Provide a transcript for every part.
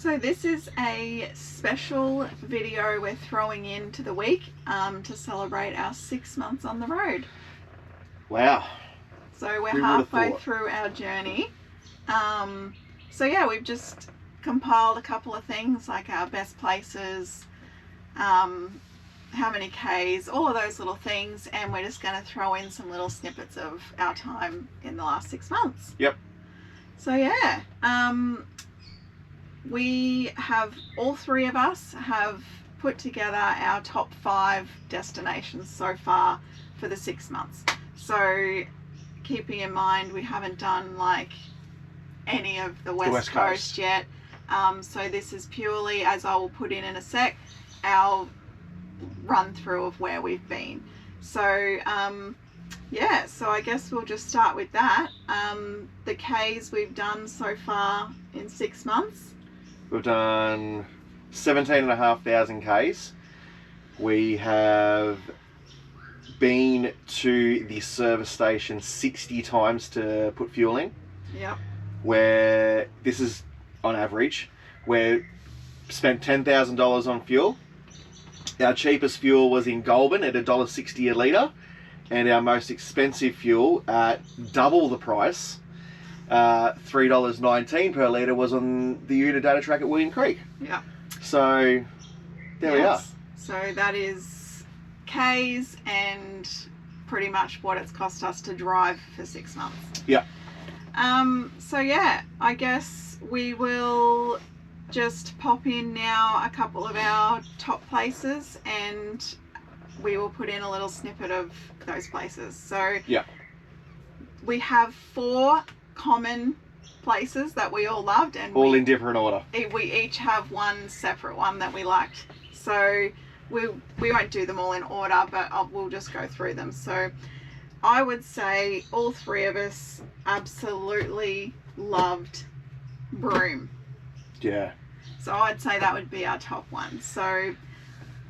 So this is a special video we're throwing into the week to celebrate our 6 months on the road. Wow. So we're halfway through our journey. So yeah, we've just compiled a couple of things like our best places, how many Ks, all of those little things, and we're just going to throw in some little snippets of our time in the last 6 months. Yep. So yeah, we have, all three of us have put together our top 5 destinations so far for the 6 months. So keeping in mind we haven't done like any of the West Coast yet. So this is purely, as I will put in a sec, our run through of where we've been. So yeah, so I guess we'll just start with that. The Ks we've done so far in 6 months. We've done 17,500 Ks. We have been to the service station 60 times to put fuel in. Yep. Where this is on average, we spent $10,000 on fuel. Our cheapest fuel was in Goulburn at $1.60 a litre, and our most expensive fuel at double the price, $3.19 per litre, was on the Una data track at William Creek. Yeah. So there we are. So that is Ks and pretty much what it's cost us to drive for 6 months. Yeah. So yeah, I guess we will just pop in now a couple of our top places, and we will put in a little snippet of those places. So yeah, we have 4 common places that we all loved, and all in different order. We each have one separate one that we liked. So we won't do them all in order, but we'll just go through them. So I would say all 3 of us absolutely loved Broome. Yeah. So I'd say that would be our top one. So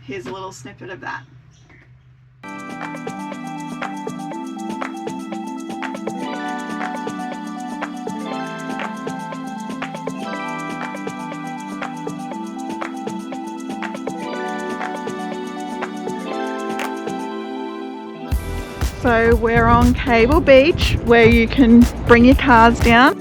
here's a little snippet of that. So we're on Cable Beach, where you can bring your cars down.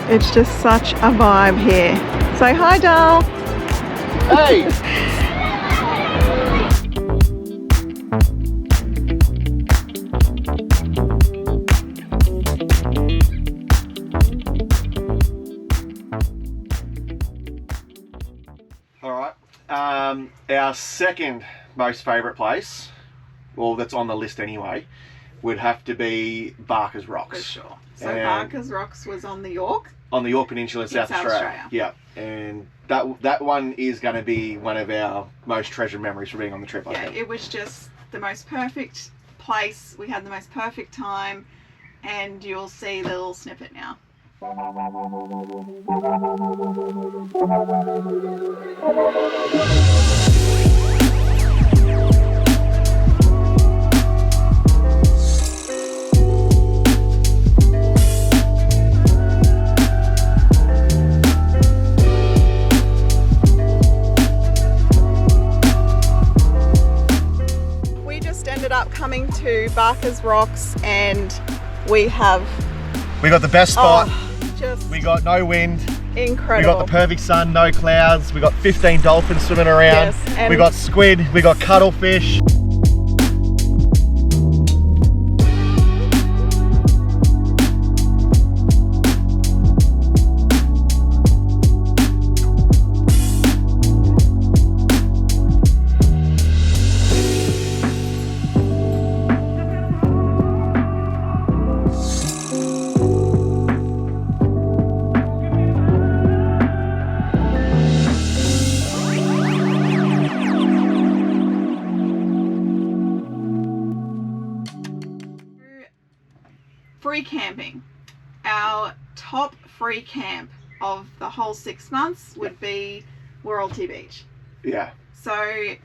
It's just such a vibe here. Say hi, doll. Hey! Alright, our second most favourite place, well, that's on the list anyway, would have to be Barker's Rocks. For sure. So Barker's Rocks was on the York? On the York Peninsula in South Australia. Yeah, and that one is going to be one of our most treasured memories for being on the trip, I think. It was just the most perfect place. We had the most perfect time, and you'll see the little snippet now. Up coming to Barker's Rocks, and we got the best spot. We got no wind. Incredible. We got the perfect sun, no clouds. We got 15 dolphins swimming around. Yes, we got squid. We got cuttlefish. free camping. Our top free camp of the whole 6 months would be Royalty Beach. Yeah. So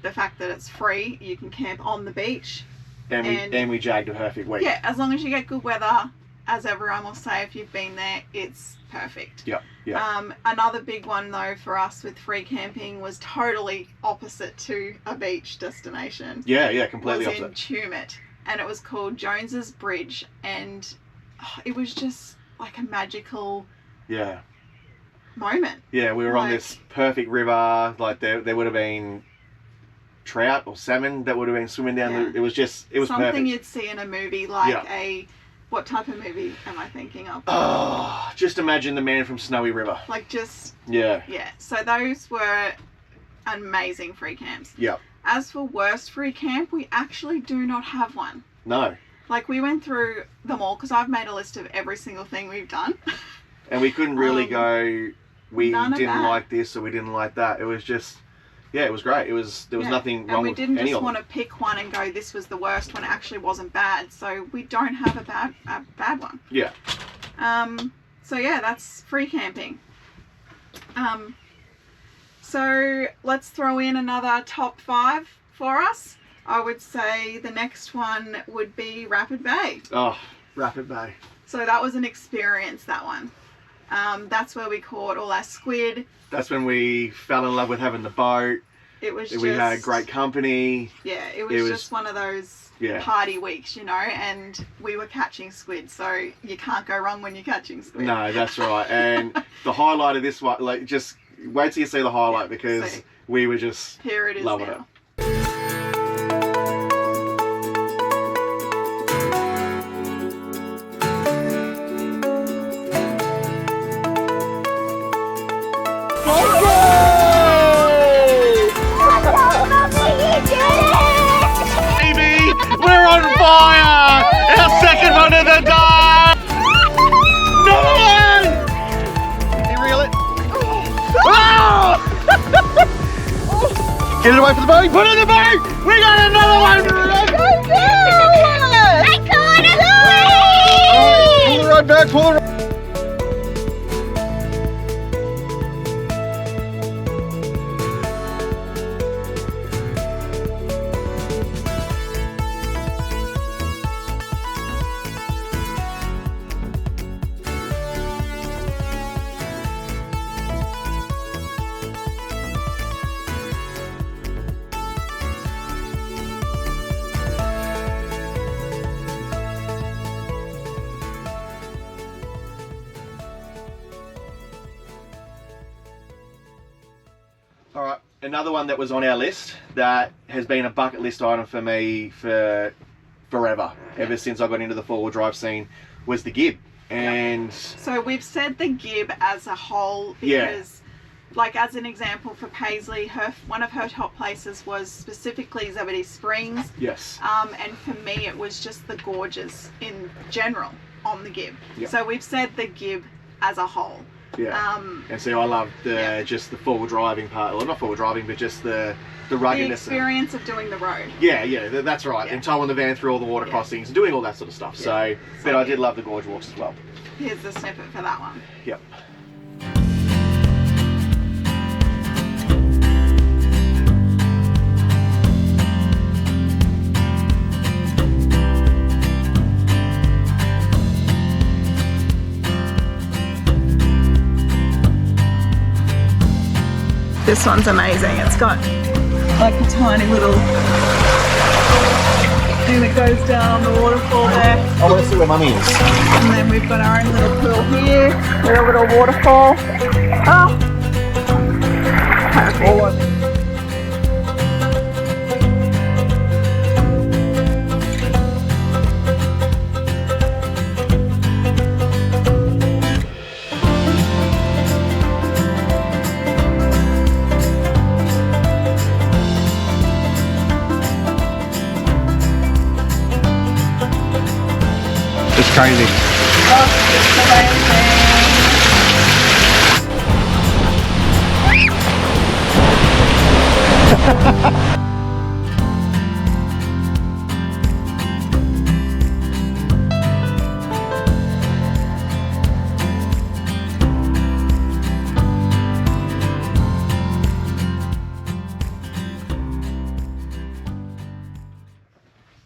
the fact that it's free, you can camp on the beach. And we jagged a perfect week. Yeah, as long as you get good weather, as everyone will say if you've been there, it's perfect. Yeah, yeah. Another big one though for us with free camping was totally opposite to a beach destination. Yeah, completely was opposite. in Tumut, and it was called Jones's Bridge, and it was just like a magical moment. Yeah, we were on this perfect river. Like there would have been trout or salmon that would have been swimming down it was something perfect. You'd see in a movie, like what type of movie am I thinking of? Oh, just imagine the Man from Snowy River. Like just yeah. So those were amazing free camps. Yeah. As for worst free camp, we actually do not have one. No. Like we went through them all because I've made a list of every single thing we've done. And we couldn't really go, we didn't like this or we didn't like that. It was just, it was great. There was nothing wrong with any of them. And we didn't just want to pick one and go, this was the worst when it actually wasn't bad. So we don't have a bad one. Yeah. So yeah, that's free camping. So let's throw in another top 5 for us. I would say the next one would be Rapid Bay. Oh, Rapid Bay. So that was an experience, that one. That's where we caught all our squid. That's when we fell in love with having the boat. We had great company. Yeah, it was just one of those party weeks, and we were catching squid, so you can't go wrong when you're catching squid. No, that's right. And the highlight of this one, like, just wait till you see the highlight because we were just here it is loving now. it. We're on fire! Our second one of the day! No one! Can you reel it? Oh! Get it away from the boat! Put it in the boat! We got another one! I caught a Pull the rod back, pull the rod. Alright, another one that was on our list that has been a bucket list item for me for forever, ever since I got into the four-wheel drive scene, was the Gibb. And so we've said the Gibb as a whole because like as an example for Paisley, one of her top places was specifically Zebedee Springs. Yes. And for me it was just the gorges in general on the Gibb. Yep. So we've said the Gibb as a whole. Yeah. And so I love just the four-wheel driving part, well not four-wheel driving, but just the ruggedness. The experience of doing the road. Yeah, that's right. And towing the van through all the water crossings and doing all that sort of stuff. So, but I did love the gorge walks as well. Here's the snippet for that one. Yep. This one's amazing. It's got like a tiny little thing that goes down the waterfall there. I want to see where Mummy is. And then we've got our own little pool here, with a little waterfall. Oh, perfect. It's crazy.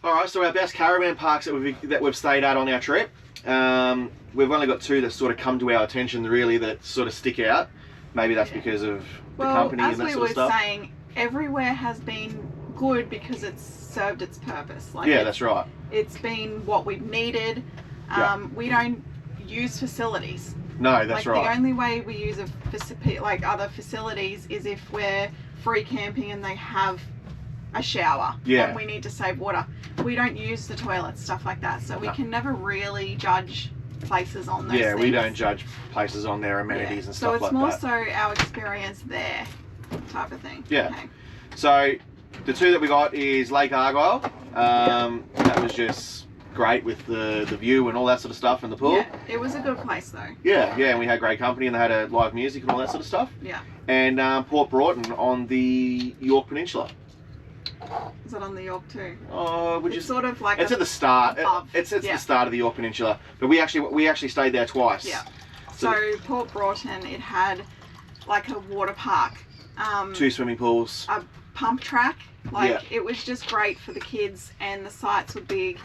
All right, so our best caravan parks that we've stayed at on our trip. We've only got 2 that sort of come to our attention, really, that sort of stick out. Maybe that's because of the company and that sort of stuff. As we were saying, everywhere has been good because it's served its purpose. Like yeah, that's right. It's been what we've needed. We don't use facilities. No, that's right. The only way we use other facilities is if we're free camping and they have a shower and we need to save water. We don't use the toilets, stuff like that, so we can never really judge places on those things. We don't judge places on their amenities and stuff like that. So it's more so our experience there type of thing. Yeah. Okay. So the 2 that we got is Lake Argyle. That was just great with the view and all that sort of stuff, and the pool. Yeah, it was a good place though. Yeah, and we had great company and they had a live music and all that sort of stuff. Yeah. And Port Broughton on the York Peninsula. Is it on the York too? Oh, it's sort of like it's at the start. It's the start of the York Peninsula, but we actually stayed there twice. Yeah. So Port Broughton, it had like a water park, 2 swimming pools, a pump track. It was just great for the kids, and the sites were big.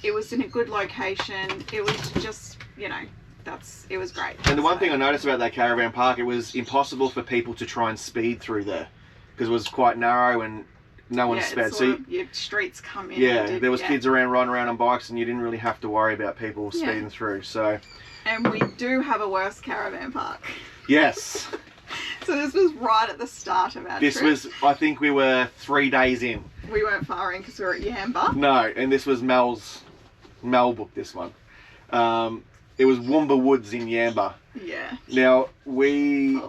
It was in a good location. It was just, it was great. And the one thing I noticed about that caravan park, it was impossible for people to try and speed through there because it was quite narrow and no one sped. So your streets come in. Yeah, there was kids riding around on bikes, and you didn't really have to worry about people speeding through. So. And we do have a worse caravan park. Yes. So this was right at the start of our trip. I think we were 3 days in. We weren't far in because we were at Yamba. No, and this was Mel booked this one. It was Woomba Woods in Yamba. Yeah. Now, we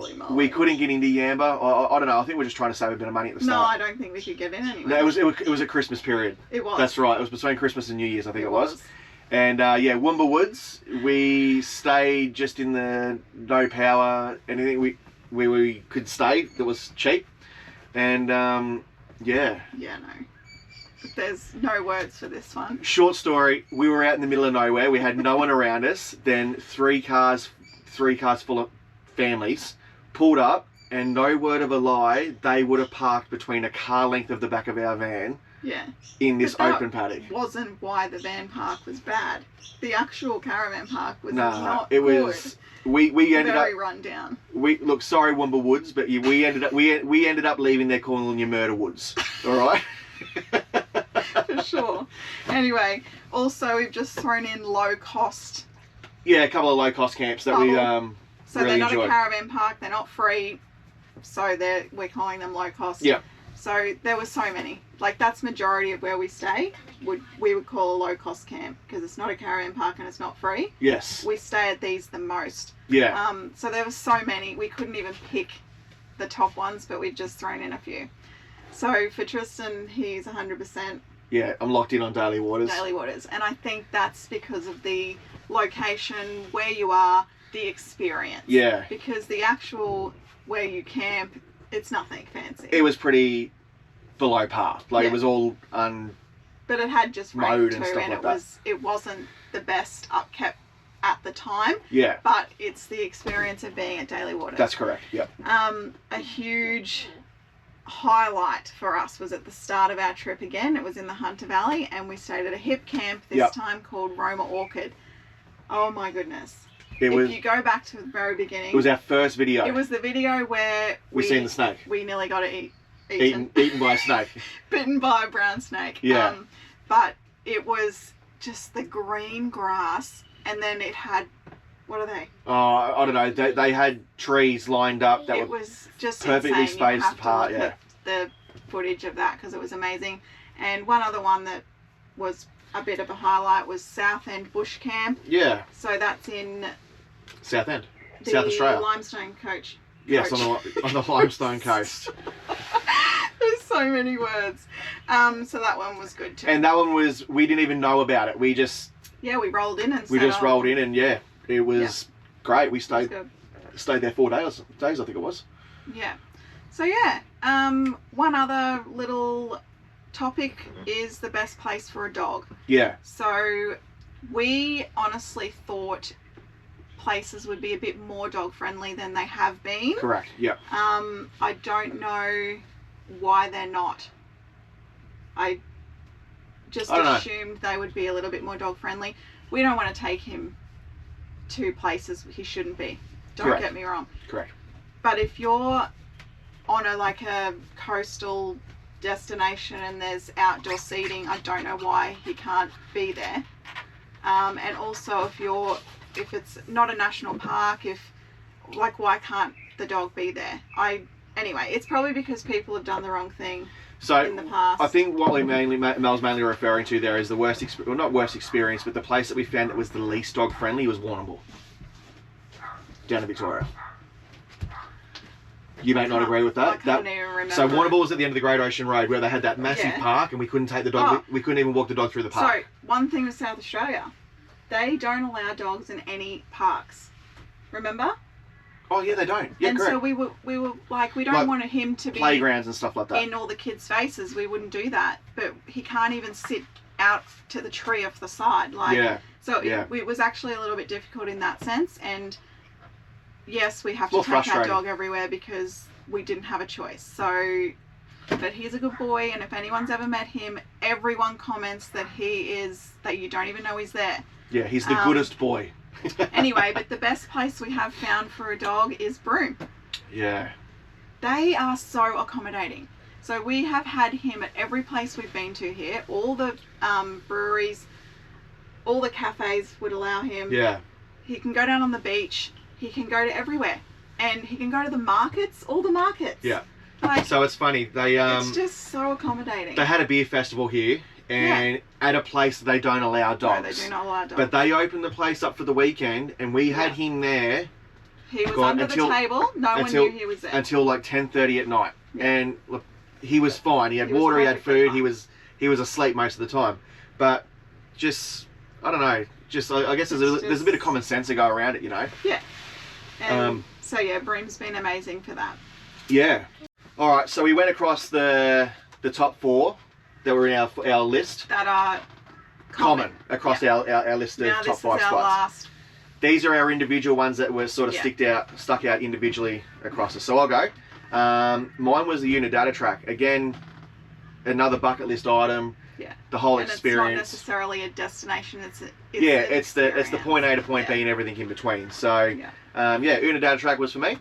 couldn't get into Yamba. I don't know, I think we're just trying to save a bit of money at the start. No, I don't think we could get in anyway. No, it was a Christmas period. It was. That's right, it was between Christmas and New Year's, I think it was. And Woomba Woods, we stayed just in the no power, anything we could stay that was cheap. And Yeah, no. There's no words for this one. Short story, we were out in the middle of nowhere, we had no one around us, then 3 cars full of families pulled up, and no word of a lie, they would have parked between a car length of the back of our van. Yeah. In this open paddock. Wasn't why the van park was bad. The actual caravan park was not it good. Was we ended very up run down. Sorry Woomba Woods, but we ended up leaving there calling you Murder Woods. All right. For sure. Anyway, also we've just thrown in low cost. Yeah, a couple of low cost camps that we So really they're not enjoyed. a caravan park. They're not free. So we're calling them low cost. Yeah. So there were so many. That's majority of where we stay. We would call a low cost camp because it's not a caravan park and it's not free. Yes. We stay at these the most. Yeah. So there were so many. We couldn't even pick the top ones, but we've just thrown in a few. So for Tristan, he's 100%. Yeah, I'm locked in on Daily Waters. Daily Waters. And I think that's because of the location, where you are, the experience. Yeah. Because the actual where you camp, it's nothing fancy. It was pretty below par. It was all but it had just rain too, and stuff and it wasn't the best upkept at the time. Yeah. But it's the experience of being at Daily Waters. That's correct. Yep. A huge highlight for us was at the start of our trip again. It was in the Hunter Valley, and we stayed at a hip camp this time called Roma Orchard. Oh my goodness. If you go back to the very beginning. It was our first video. It was the video where we seen the snake. We nearly got it eaten by a snake. Bitten by a brown snake. Yeah. But it was just the green grass, and then it had, what are they? Oh, I don't know. They had trees lined up that were was just perfectly insane. spaced apart. You have to look at the footage of that because it was amazing. And one other one that was a bit of a highlight was South End Bush Camp. Yeah. So that's in South End, South Australia. Limestone Coast. Yes, on the Limestone Coast. There's so many words. So that one was good too. And that one was, we didn't even know about it. We just... Yeah, we rolled in and rolled in and it was great. We stayed there 4 days, I think it was. Yeah. So one other little topic is the best place for a dog. Yeah. So we honestly thought places would be a bit more dog friendly than they have been. Correct. Yeah. I don't know why they're not. I just I don't know. assumed they would be a little bit more dog friendly. We don't want to take him to places he shouldn't be. Don't Correct. get me wrong. Correct. But if you're on a coastal destination and there's outdoor seating, I don't know why he can't be there. And also if it's not a national park, why can't the dog be there? Anyway, it's probably because people have done the wrong thing in the past. I think what Mel's mainly referring to there is the worst experience, well, not worst experience, but the place that we found that was the least dog friendly was Warrnambool, down in Victoria. You may not agree with that. I can't even remember. So Warrnambool was at the end of the Great Ocean Road where they had that massive park and we couldn't take the dog. We couldn't even walk the dog through the park. So one thing with South Australia, they don't allow dogs in any parks. Remember? Oh yeah, they don't. Yeah, and correct. so we were like, we don't want him to be playgrounds and stuff like that in all the kids' faces. We wouldn't do that. But he can't even sit out to the tree off the side. It was actually a little bit difficult in that sense. And yes, we have to take our dog everywhere because we didn't have a choice. So, but he's a good boy, and if anyone's ever met him, everyone comments that that you don't even know he's there. Yeah, he's the goodest boy. Anyway, but the best place we have found for a dog is Broome. Yeah. They are so accommodating. So we have had him at every place we've been to here. All the breweries, all the cafes would allow him. Yeah. He can go down on the beach. He can go to everywhere. And he can go to the markets, all the markets. Yeah. So it's funny. It's just so accommodating. They had a beer festival here. And at a place they don't allow dogs. No, they do not allow dogs. But they opened the place up for the weekend, and we had him there. He was under the table. No one knew he was there until like 10:30 at night. Yeah. And look, he was fine. He had water. He had food. Fine. He was asleep most of the time. But just I don't know. I guess there's a bit of common sense to go around it, you know. Yeah. And so yeah, Broome's been amazing for that. Yeah. All right. So we went across the top 4. That were in our list. That are common across our list of top 5 spots. Last. These are our individual ones that were sort of stuck out individually across us. So I'll go. Mine was the Unidata track. Again, another bucket list item. Yeah. The whole and experience. It's not necessarily a destination. It's the point A to point B and everything in between. So Unidata track was for me.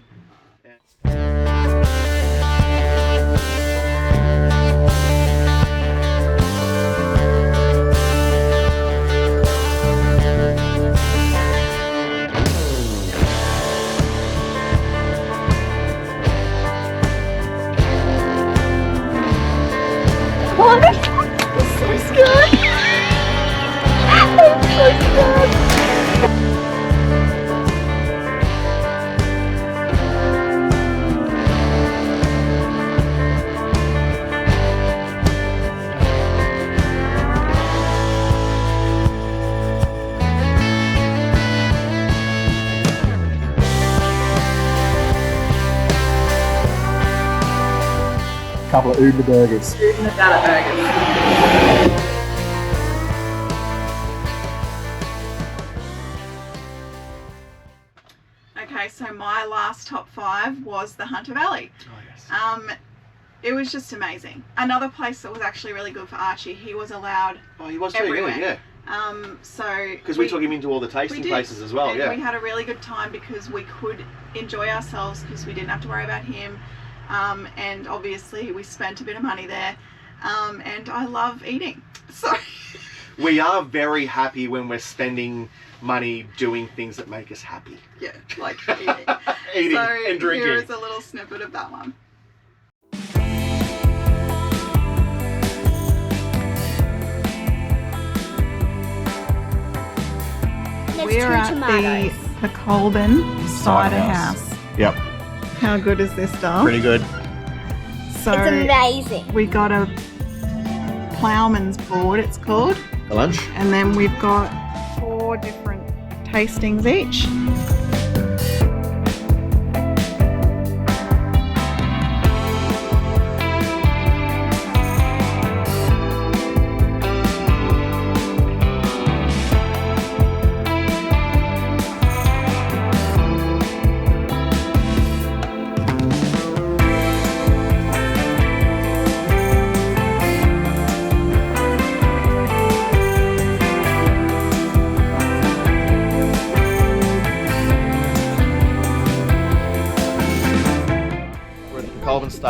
Couple of Uber burgers. Unidata burgers. Okay, so my last top 5 was the Hunter Valley. Oh yes. It was just amazing. Another place that was actually really good for Archie. He was allowed. Oh, he was too. Yeah. Because we took him into all the tasting places as well. And we had a really good time because we could enjoy ourselves because we didn't have to worry about him. And obviously we spent a bit of money there, and I love eating. So we are very happy when we're spending money doing things that make us happy. Yeah, like eating. Eating and drinking. Here is a little snippet of that one. We're at the Colburn Cider House. Yep. How good is this, Dom? Pretty good. It's So amazing. we got a ploughman's board, it's called. A lunch. And then we've got 4 different tastings each.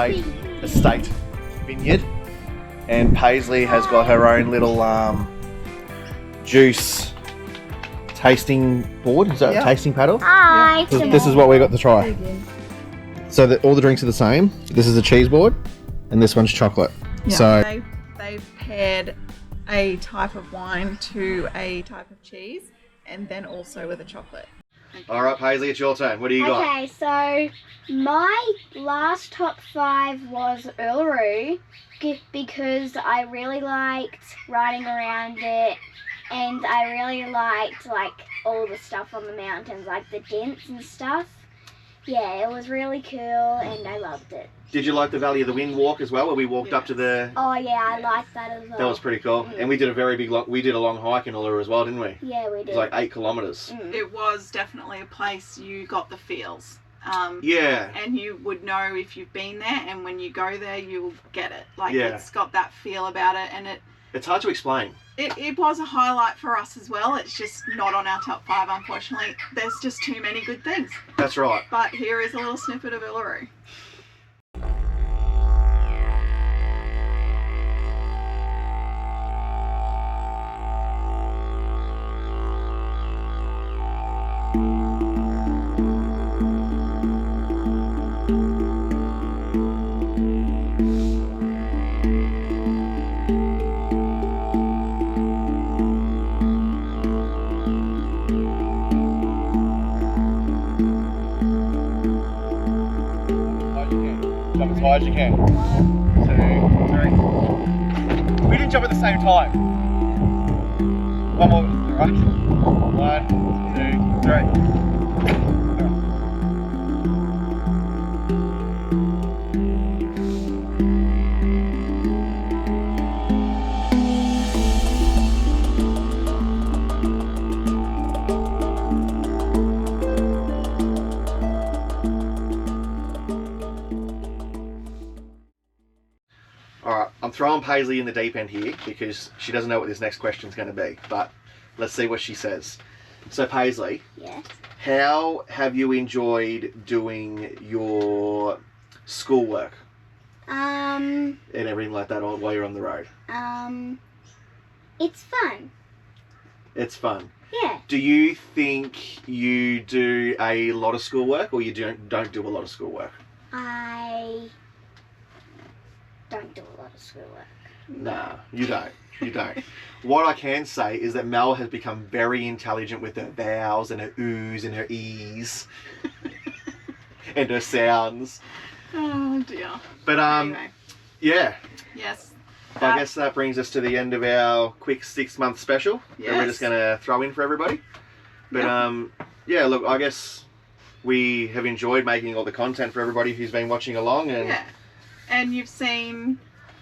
Estate vineyard, and Paisley has got her own little juice tasting board. Is that a tasting paddle? Hi. This is what we got to try. So that all the drinks are the same. This is a cheese board, and this one's chocolate. Yeah. So They've paired a type of wine to a type of cheese, and then also with a chocolate. all right, Paisley, it's your turn. What do you got? Okay, so my last top 5 was Uluru because I really liked riding around it, and I really liked like all the stuff on the mountains, like the dents and stuff. Yeah, it was really cool and I loved it. Did you like the Valley of the Wind walk as well, where we walked up to the... Oh yeah, I liked that as well. That was pretty cool. And we did a very big, we did a long hike in Uluru as well, didn't we? Yeah, we It did. was like 8 kilometres. It was definitely a place you got the feels. Yeah. And you would know if you've been there, and when you go there, you'll get it. Like, Yeah. it's got that feel about it, and It's hard to explain. it was a highlight for us as well. It's just not on our top 5, unfortunately. There's just too many good things. That's right. But here is a little snippet of Uluru. Jump as high as you can. 2, 3. We didn't jump at the same time. One more, right? 1, 2, 3. Alright, I'm throwing Paisley in the deep end here because she doesn't know what this next question is going to be, but let's see what she says. So Paisley, Yes. how have you enjoyed doing your schoolwork and everything like that while you're on the road? It's fun. It's fun. Yeah. Do you think you do a lot of schoolwork, or you don't do a lot of schoolwork? I don't do a lot of schoolwork. Nah, you don't. You don't. What I can say is that Mel has become very intelligent with her vowels and her oohs and her e's and her sounds. Oh dear. But Anyway, yeah. yes. I guess that brings us to the end of our quick 6-month special that we're Yes. just going to throw in for everybody. But yeah, look, I guess we have enjoyed making all the content for everybody who's been watching along, and Yeah. And you've seen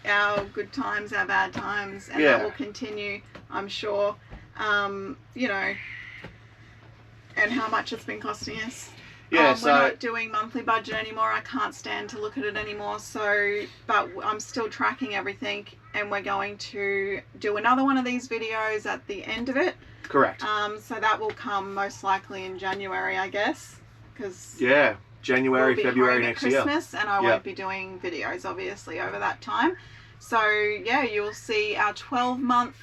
our good times, our bad times, and Yeah. that will continue, I'm sure. You know, and how much it's been costing us. yeah, We're so not doing monthly budget anymore. I can't stand to look at it anymore. So, but I'm still tracking everything, and we're going to do another one of these videos at the end of it. correct. So that will come most likely in January, I guess, because Yeah, January, we'll be February home at next year. Christmas, and I Yeah. won't be doing videos obviously over that time. So yeah, you'll see our 12-month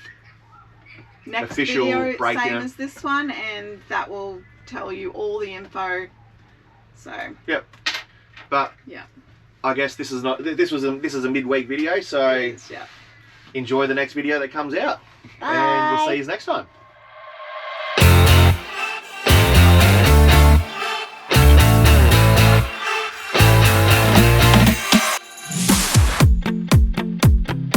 next Official video, breakdown. same as this one, and that will tell you all the info. So But yeah, I guess this is a midweek video, so it is, yeah. enjoy the next video that comes out, Bye. and we'll see you next time.